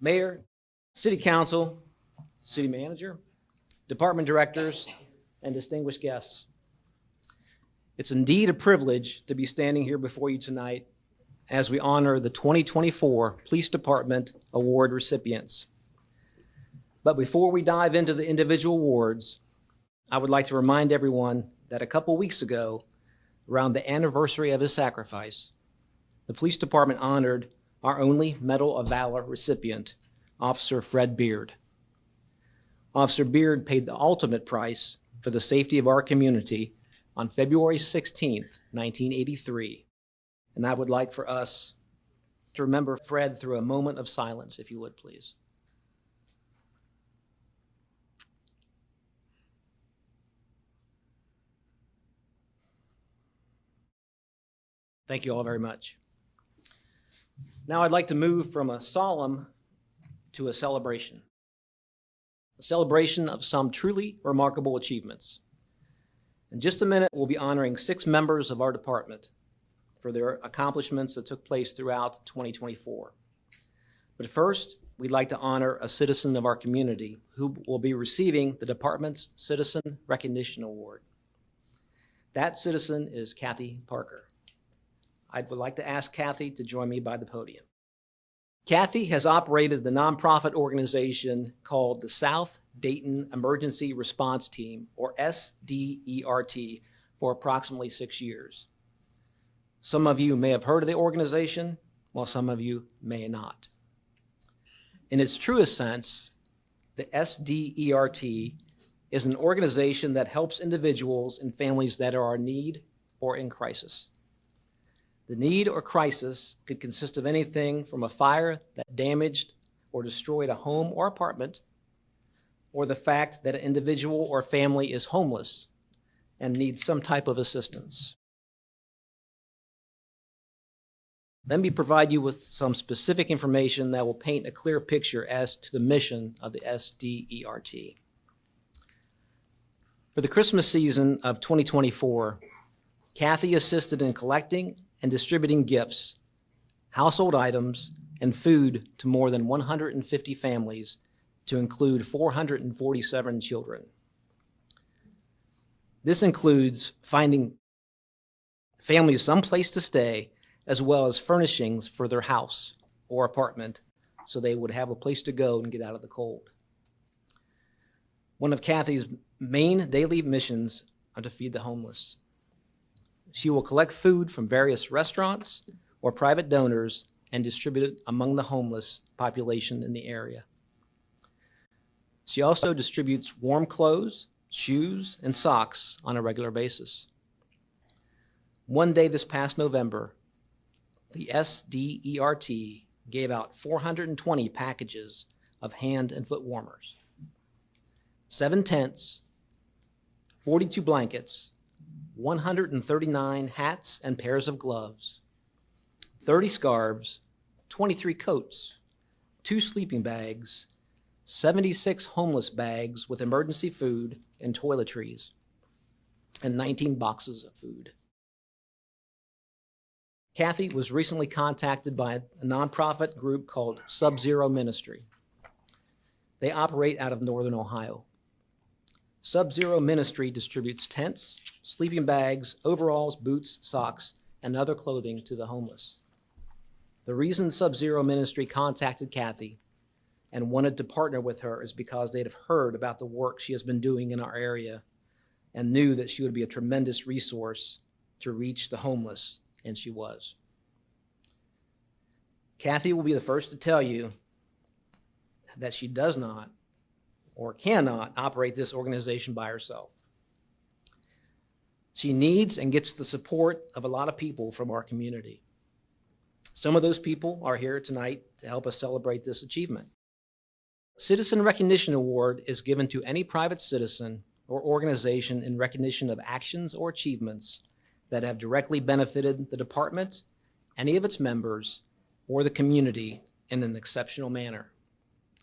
Mayor, City Council, City Manager, Department Directors, and distinguished guests. It's indeed a privilege to be standing here before you tonight as we honor the 2024 Police Department Award recipients. But before we dive into the individual awards, I would like to remind everyone that a couple weeks ago, around the anniversary of his sacrifice, the police department honored our only Medal of Valor recipient, Officer Fred Beard. Officer Beard paid the ultimate price for the safety of our community on February 16th, 1983. And I would like for us to remember Fred through a moment of silence, if you would, please. Thank you all very much. Now I'd like to move from a solemn to a celebration of some truly remarkable achievements. In just a minute, we'll be honoring 6 members of our department for their accomplishments that took place throughout 2024. But first, we'd like to honor a citizen of our community who will be receiving the department's Citizen Recognition Award. That citizen is Kathi Parker. I would like to ask Kathi to join me by the podium. Kathi has operated the nonprofit organization called the South Dayton Emergency Response Team, or SDERT, for approximately 6 years. Some of you may have heard of the organization, while some of you may not. In its truest sense, the SDERT is an organization that helps individuals and families that are in need or in crisis. The need or crisis could consist of anything from a fire that damaged or destroyed a home or apartment, or the fact that an individual or family is homeless and needs some type of assistance. Let me provide you with some specific information that will paint a clear picture as to the mission of the SDERT. For the Christmas season of 2024, Kathi assisted in collecting and distributing gifts, household items, and food to more than 150 families, to include 447 children. This includes finding families some place to stay, as well as furnishings for their house or apartment, so they would have a place to go and get out of the cold. One of Kathi's main daily missions are to feed the homeless. She will collect food from various restaurants or private donors and distribute it among the homeless population in the area. She also distributes warm clothes, shoes, and socks on a regular basis. One day this past November, the SDERT gave out 420 packages of hand and foot warmers, 7 tents, 42 blankets, 139 hats and pairs of gloves, 30 scarves, 23 coats, 2 sleeping bags, 76 homeless bags with emergency food and toiletries, and 19 boxes of food. Kathi was recently contacted by a nonprofit group called Sub-Zero Ministry. They operate out of Northern Ohio. Sub-Zero Ministry distributes tents, sleeping bags, overalls, boots, socks, and other clothing to the homeless. The reason Sub-Zero Ministry contacted Kathi and wanted to partner with her is because they'd have heard about the work she has been doing in our area and knew that she would be a tremendous resource to reach the homeless, and she was. Kathi will be the first to tell you that she does not or cannot operate this organization by herself. She needs and gets the support of a lot of people from our community. Some of those people are here tonight to help us celebrate this achievement. Citizen Recognition Award is given to any private citizen or organization in recognition of actions or achievements that have directly benefited the department, any of its members, or the community in an exceptional manner.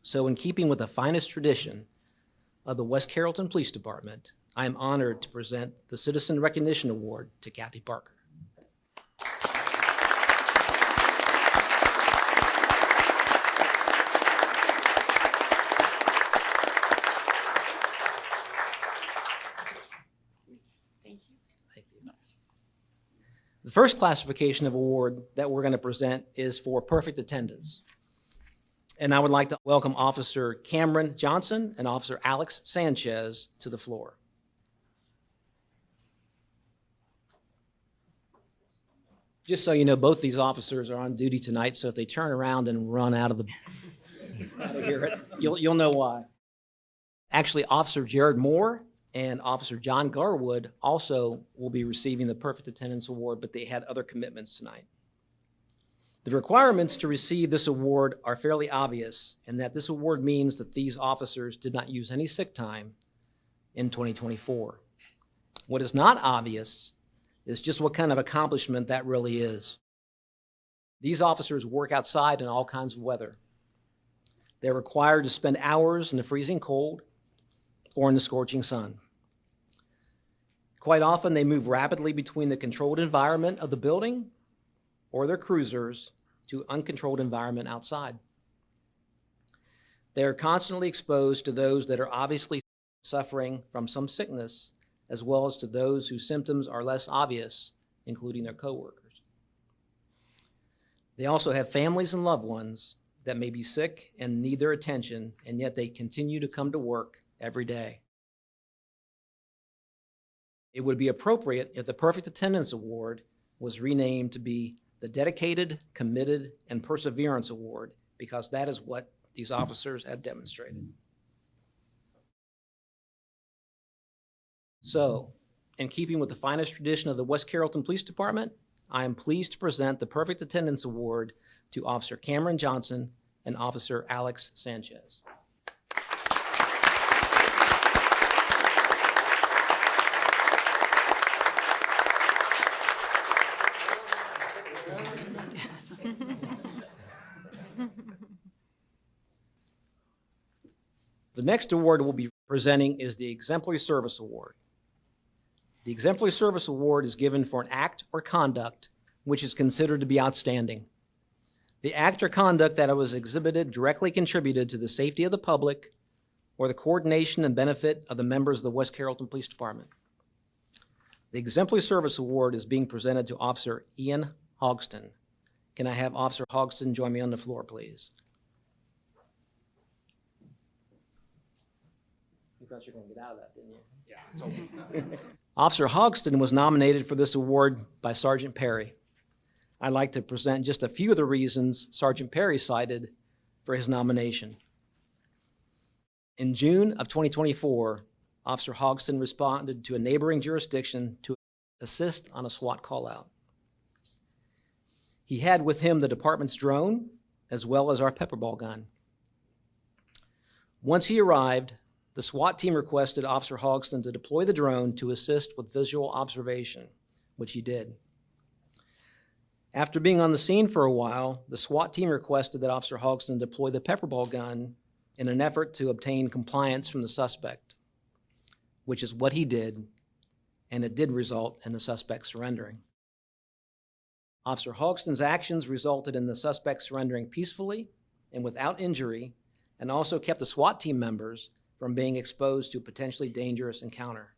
So in keeping with the finest tradition of the West Carrollton Police Department, I am honored to present the Citizen Recognition Award to Kathi Parker. The first classification of award that we're going to present is for perfect attendance. And I would like to welcome Officer Cameron Johnson and Officer Alex Sanchez to the floor. Just so you know, both these officers are on duty tonight, so if they turn around and run out of here, you'll know why. Actually, Officer Jared Moore and Officer John Garwood also will be receiving the Perfect Attendance Award, but they had other commitments tonight. The requirements to receive this award are fairly obvious, in that this award means that these officers did not use any sick time in 2024. What is not obvious is just what kind of accomplishment that really is. These officers work outside in all kinds of weather. They're required to spend hours in the freezing cold or in the scorching sun. Quite often, they move rapidly between the controlled environment of the building or their cruisers to uncontrolled environment outside. They are constantly exposed to those that are obviously suffering from some sickness, as well as to those whose symptoms are less obvious, including their coworkers. They also have families and loved ones that may be sick and need their attention, and yet they continue to come to work every day. It would be appropriate if the Perfect Attendance Award was renamed to be the Dedicated, Committed, and Perseverance Award, because that is what these officers have demonstrated. So, in keeping with the finest tradition of the West Carrollton Police Department, I am pleased to present the Perfect Attendance Award to Officer Cameron Johnson and Officer Alex Sanchez. The next award we'll be presenting is the Exemplary Service Award. The Exemplary Service Award is given for an act or conduct which is considered to be outstanding. The act or conduct that was exhibited directly contributed to the safety of the public or the coordination and benefit of the members of the West Carrollton Police Department. The Exemplary Service Award is being presented to Officer Eion Hogston. Can I have Officer Hogston join me on the floor, please? You thought you were going to get out of that, didn't you? Yeah. So. Officer Hogston was nominated for this award by Sergeant Perry. I'd like to present just a few of the reasons Sergeant Perry cited for his nomination. In June of 2024, Officer Hogston responded to a neighboring jurisdiction to assist on a SWAT call-out. He had with him the department's drone, as well as our pepper ball gun. Once he arrived, the SWAT team requested Officer Hogston to deploy the drone to assist with visual observation, which he did. After being on the scene for a while, the SWAT team requested that Officer Hogston deploy the pepper ball gun in an effort to obtain compliance from the suspect, which is what he did, and it did result in the suspect surrendering. Officer Hogston's actions resulted in the suspect surrendering peacefully and without injury, and also kept the SWAT team members from being exposed to a potentially dangerous encounter.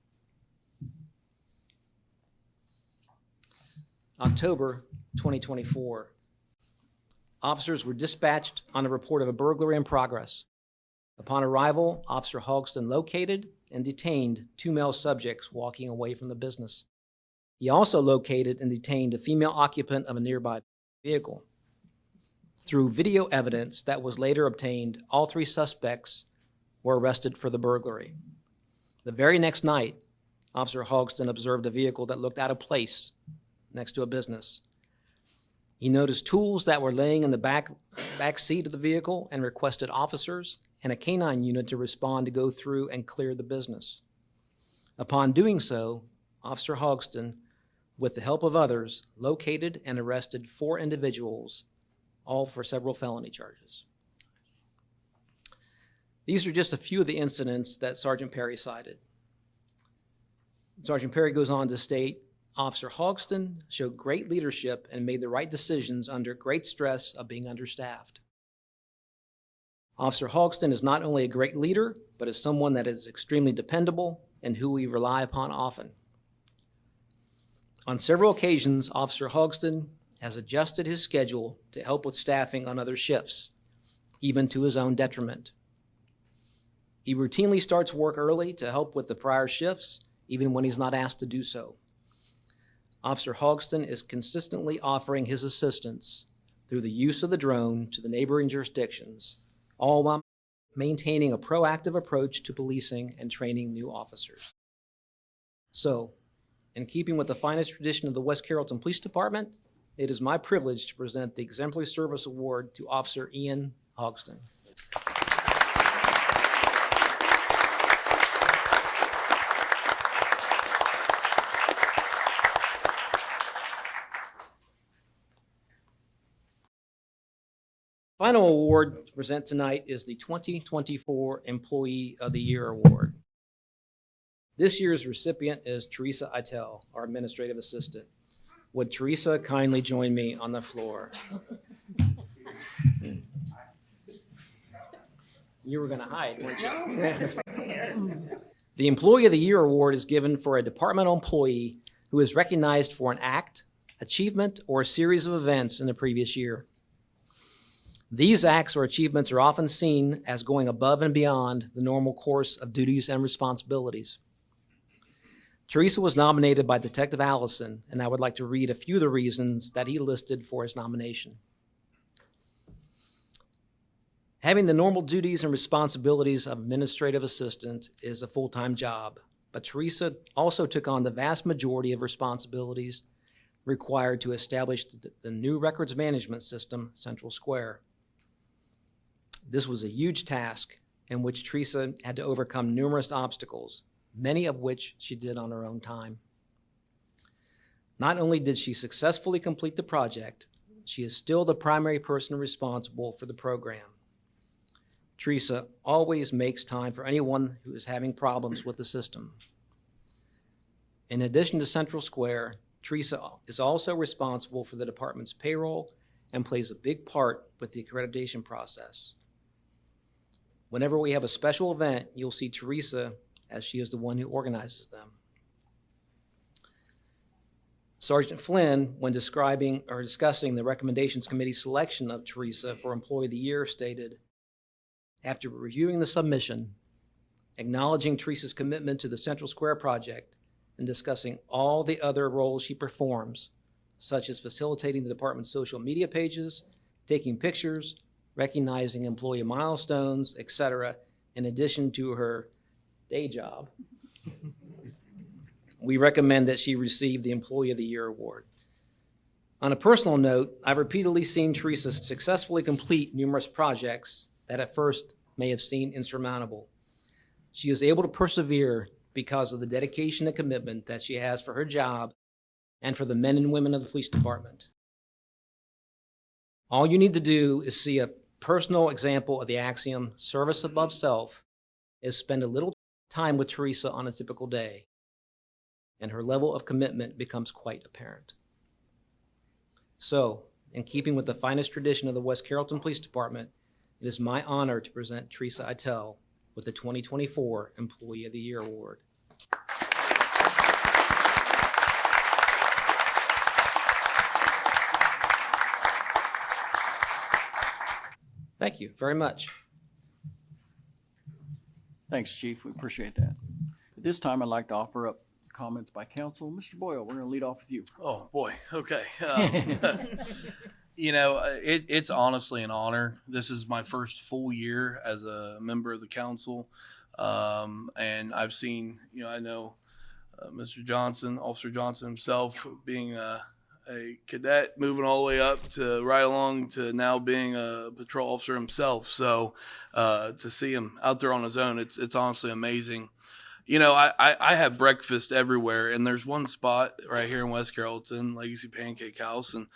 October 2024, officers were dispatched on a report of a burglary in progress. Upon arrival, Officer Hogston located and detained 2 male subjects walking away from the business. He also located and detained a female occupant of a nearby vehicle. Through video evidence that was later obtained, all 3 suspects were arrested for the burglary. The very next night, Officer Hogston observed a vehicle that looked out of place next to a business. He noticed tools that were laying in the back seat of the vehicle and requested officers and a canine unit to respond to go through and clear the business. Upon doing so, Officer Hogston, with the help of others, located and arrested 4 individuals, all for several felony charges. These are just a few of the incidents that Sergeant Perry cited. Sergeant Perry goes on to state, Officer Hogston showed great leadership and made the right decisions under great stress of being understaffed. Officer Hogston is not only a great leader, but is someone that is extremely dependable and who we rely upon often. On several occasions, Officer Hogston has adjusted his schedule to help with staffing on other shifts, even to his own detriment. He routinely starts work early to help with the prior shifts, even when he's not asked to do so. Officer Hogston is consistently offering his assistance through the use of the drone to the neighboring jurisdictions, all while maintaining a proactive approach to policing and training new officers. So, in keeping with the finest tradition of the West Carrollton Police Department, it is my privilege to present the Exemplary Service Award to Officer Eion Hogston. Final award to present tonight is the 2024 Employee of the Year Award. This year's recipient is Teresa Eitel, our administrative assistant. Would Teresa kindly join me on the floor? You were going to hide, weren't you? The Employee of the Year Award is given for a departmental employee who is recognized for an act, achievement, or a series of events in the previous year. These acts or achievements are often seen as going above and beyond the normal course of duties and responsibilities. Teresa was nominated by Detective Allison, and I would like to read a few of the reasons that he listed for his nomination. Having the normal duties and responsibilities of administrative assistant is a full-time job, but Teresa also took on the vast majority of responsibilities required to establish the new records management system, Central Square. This was a huge task in which Teresa had to overcome numerous obstacles, many of which she did on her own time. Not only did she successfully complete the project, she is still the primary person responsible for the program. Teresa always makes time for anyone who is having problems with the system. In addition to Central Square, Teresa is also responsible for the department's payroll and plays a big part with the accreditation process. Whenever we have a special event, you'll see Teresa, as she is the one who organizes them. Sergeant Flynn, when describing or discussing the Recommendations Committee selection of Teresa for Employee of the Year, stated, after reviewing the submission, acknowledging Teresa's commitment to the Central Square project, and discussing all the other roles she performs, such as facilitating the department's social media pages, taking pictures, recognizing employee milestones, etc., in addition to her day job, we recommend that she receive the Employee of the Year Award. On a personal note, I've repeatedly seen Teresa successfully complete numerous projects that at first may have seemed insurmountable. She is able to persevere because of the dedication and commitment that she has for her job and for the men and women of the police department. All you need to do is see a personal example of the axiom, service above self, is spend a little time with Teresa on a typical day, and her level of commitment becomes quite apparent. So, in keeping with the finest tradition of the West Carrollton Police Department, it is my honor to present Teresa Eitel with the 2024 Employee of the Year Award. Thank you very much. Thanks, Chief. We appreciate that. At this time, I'd like to offer up comments by council. Mr. Boyle, we're going to lead off with you. Oh, boy. Okay. You know, it's honestly an honor. This is my first full year as a member of the council. And I've seen, you know, I know Mr. Johnson, Officer Johnson himself, being a cadet, moving all the way up to right along to now being a patrol officer himself. So to see him out there on his own, it's honestly amazing. You know, I have breakfast everywhere, and there's one spot right here in West Carrollton, Legacy Pancake House, and,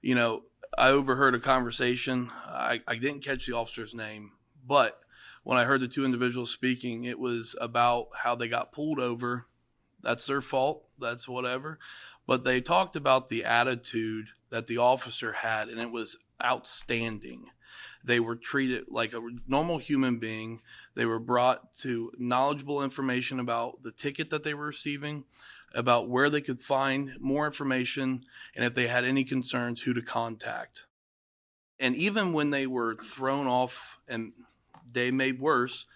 you know, I overheard a conversation. I didn't catch the officer's name, but when I heard the two individuals speaking, it was about how they got pulled over. That's their fault. That's whatever. But they talked about the attitude that the officer had, and it was outstanding. They were treated like a normal human being. They were brought to knowledgeable information about the ticket that they were receiving. about where they could find more information and if they had any concerns, who to contact. And even when they were thrown off and they made worse,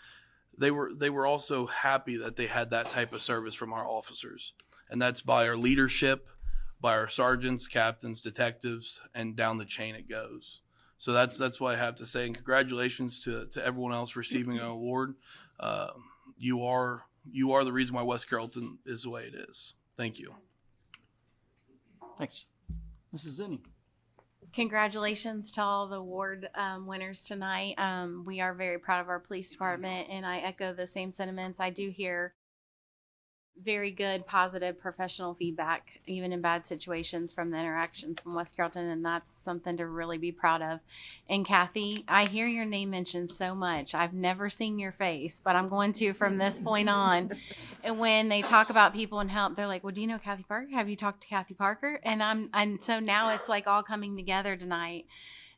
they were also happy that they had that type of service from our officers. And that's by our leadership, by our sergeants, captains, detectives, and down the chain it goes. So that's what I have to say. And congratulations to everyone else receiving an award. You are the reason why West Carrollton is the way it is. Thank you. Thanks. Mrs. Zinni. Congratulations to all the award winners tonight. We are very proud of our police department, and I echo the same sentiments. I do hear very good, positive, professional feedback, even in bad situations, from the interactions from West Carrollton, and that's something to really be proud of. And Kathi, I hear your name mentioned so much. I've never seen your face, but I'm going to from this point on. And when they talk about people and help, they're like, well, do you know Kathi Parker? Have you talked to Kathi Parker? And so now it's like all coming together tonight.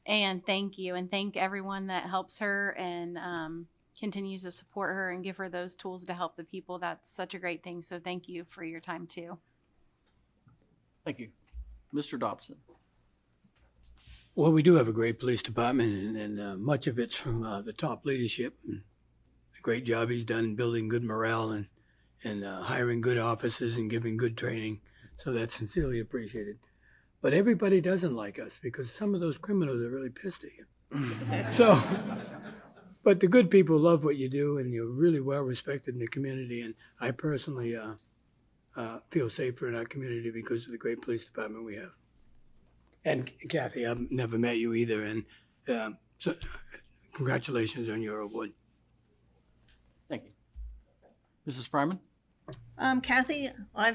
And thank you, and thank everyone that helps her and continues to support her and give her those tools to help the people. That's such a great thing. So thank you for your time too. Thank you. Mr. Dobson. Well, we do have a great police department, and much of it's from the top leadership. And a great job he's done building good morale and hiring good officers and giving good training. So that's sincerely appreciated. But everybody doesn't like us because some of those criminals are really pissed at you. But the good people love what you do, and you're really well respected in the community. And I personally feel safer in our community because of the great police department we have. And Kathi, I've never met you either, and so congratulations on your award. Thank you. Mrs. Fryman. Kathi, I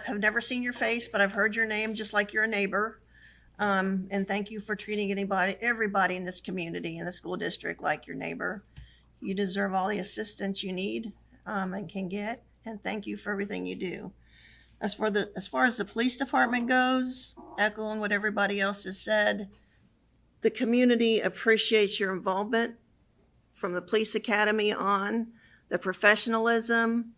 have never seen your face, but I've heard your name just like you're a neighbor. And thank you for treating everybody in this community, in the school district, like your neighbor. You deserve all the assistance you need and can get. And thank you for everything you do. As far as the police department goes, echoing what everybody else has said, the community appreciates your involvement from the police academy on, the professionalism,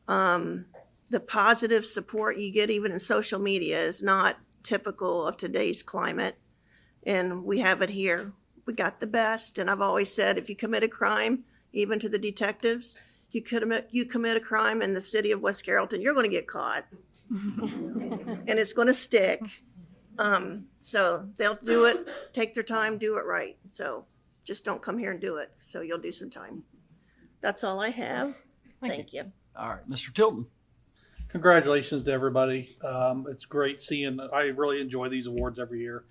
the positive support you get even in social media is not typical of today's climate, and we have it here. We got the best, and I've always said if you commit a crime, even to the detectives, you commit a crime in the city of West Carrollton, you're going to get caught. And it's going to stick. So they'll do it, take their time, do it right. So just don't come here and do it. So you'll do some time. That's all I have. Thank you. All right, Mr. Tilton. Congratulations to everybody. It's great seeing, I really enjoy these awards every year.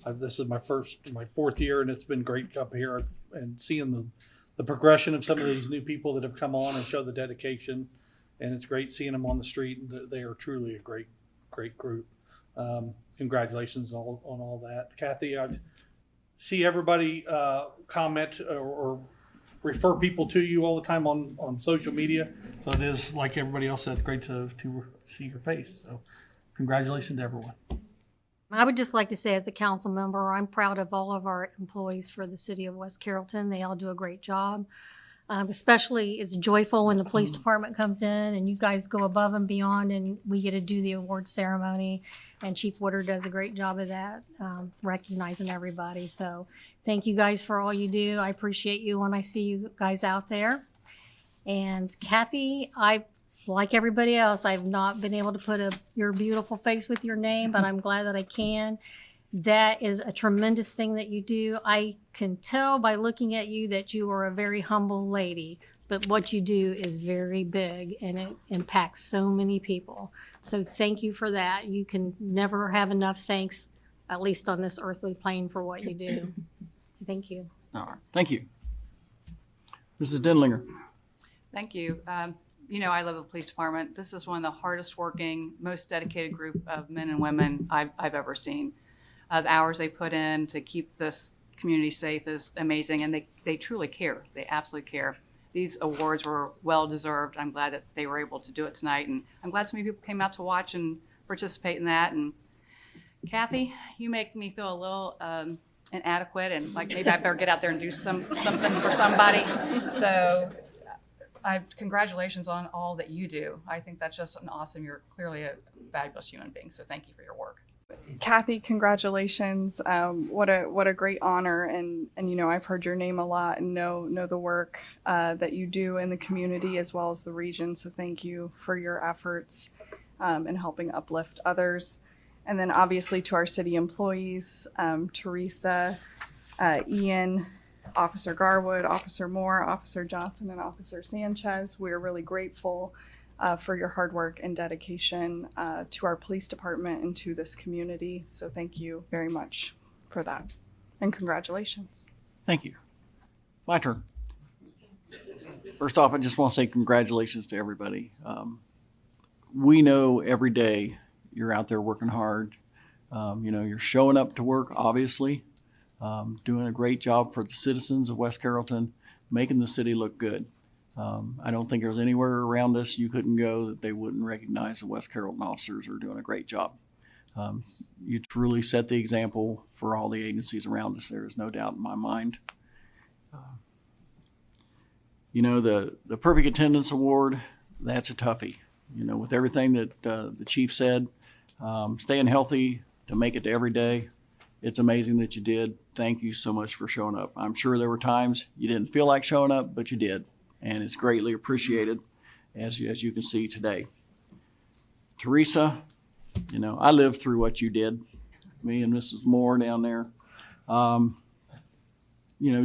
This is my fourth year, and it's been great up here and seeing the progression of some of these new people that have come on and show the dedication. And it's great seeing them on the street. They are truly a great, great group. Congratulations on all that. Kathi, I see everybody comment or refer people to you all the time on social media. So it is, like everybody else said, great to see your face. So congratulations to everyone. I would just like to say, as a council member, I'm proud of all of our employees for the city of West Carrollton. They all do a great job. Especially, it's joyful when the police department comes in and you guys go above and beyond, and we get to do the award ceremony. And Chief Woodard does a great job of that, recognizing everybody. So thank you guys for all you do. I appreciate you when I see you guys out there. And Kathi, like everybody else, I've not been able to put your beautiful face with your name, but I'm glad that I can. That is a tremendous thing that you do. I can tell by looking at you that you are a very humble lady, but what you do is very big and it impacts so many people. So thank you for that. You can never have enough thanks, at least on this earthly plane, for what you do. Thank you. All right, thank you. Mrs. Denlinger. Thank you. You know, I love the police department. This is one of the hardest working, most dedicated group of men and women I've ever seen. The hours they put in to keep this community safe is amazing, and they truly care. They absolutely care. These awards were well deserved. I'm glad that they were able to do it tonight, and I'm glad so many people came out to watch and participate in that. And Kathi, you make me feel a little inadequate, and like maybe I better get out there and do something for somebody. So Congratulations on all that you do. I think that's just an awesome. You're clearly a fabulous human being. So thank you for your work. Kathi, congratulations. What a great honor. And I've heard your name a lot and know the work that you do in the community as well as the region. So thank you for your efforts in helping uplift others. And then obviously to our city employees, Teresa, Eion, Officer Garwood, Officer Moore, Officer Johnson, and Officer Sanchez, we're really grateful for your hard work and dedication to our police department and to this community. So thank you very much for that. And congratulations. Thank you. My turn. First off, I just want to say congratulations to everybody. We know every day you're out there working hard. You're showing up to work, obviously, doing a great job for the citizens of West Carrollton, making the city look good. I don't think there's anywhere around us you couldn't go that they wouldn't recognize the West Carrollton officers are doing a great job. You truly set the example for all the agencies around us. There is no doubt in my mind. The Perfect Attendance Award, that's a toughie. With everything that the chief said, staying healthy to make it to every day, it's amazing that you did. Thank you so much for showing up. I'm sure there were times you didn't feel like showing up, but you did. And it's greatly appreciated, as you can see today. Teresa, I lived through what you did. Me and Mrs. Moore down there.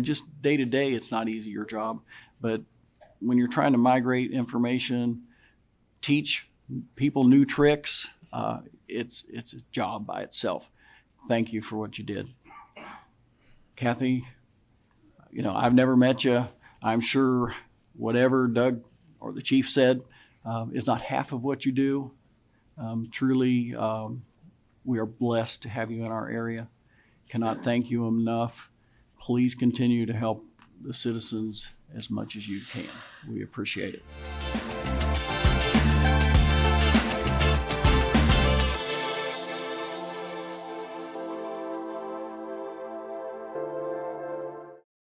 Just day to day, it's not easy, your job. But when you're trying to migrate information, teach people new tricks, it's a job by itself. Thank you for what you did. Kathi, I've never met you. I'm sure whatever Doug or the chief said is not half of what you do. Truly, we are blessed to have you in our area. Cannot thank you enough. Please continue to help the citizens as much as you can. We appreciate it.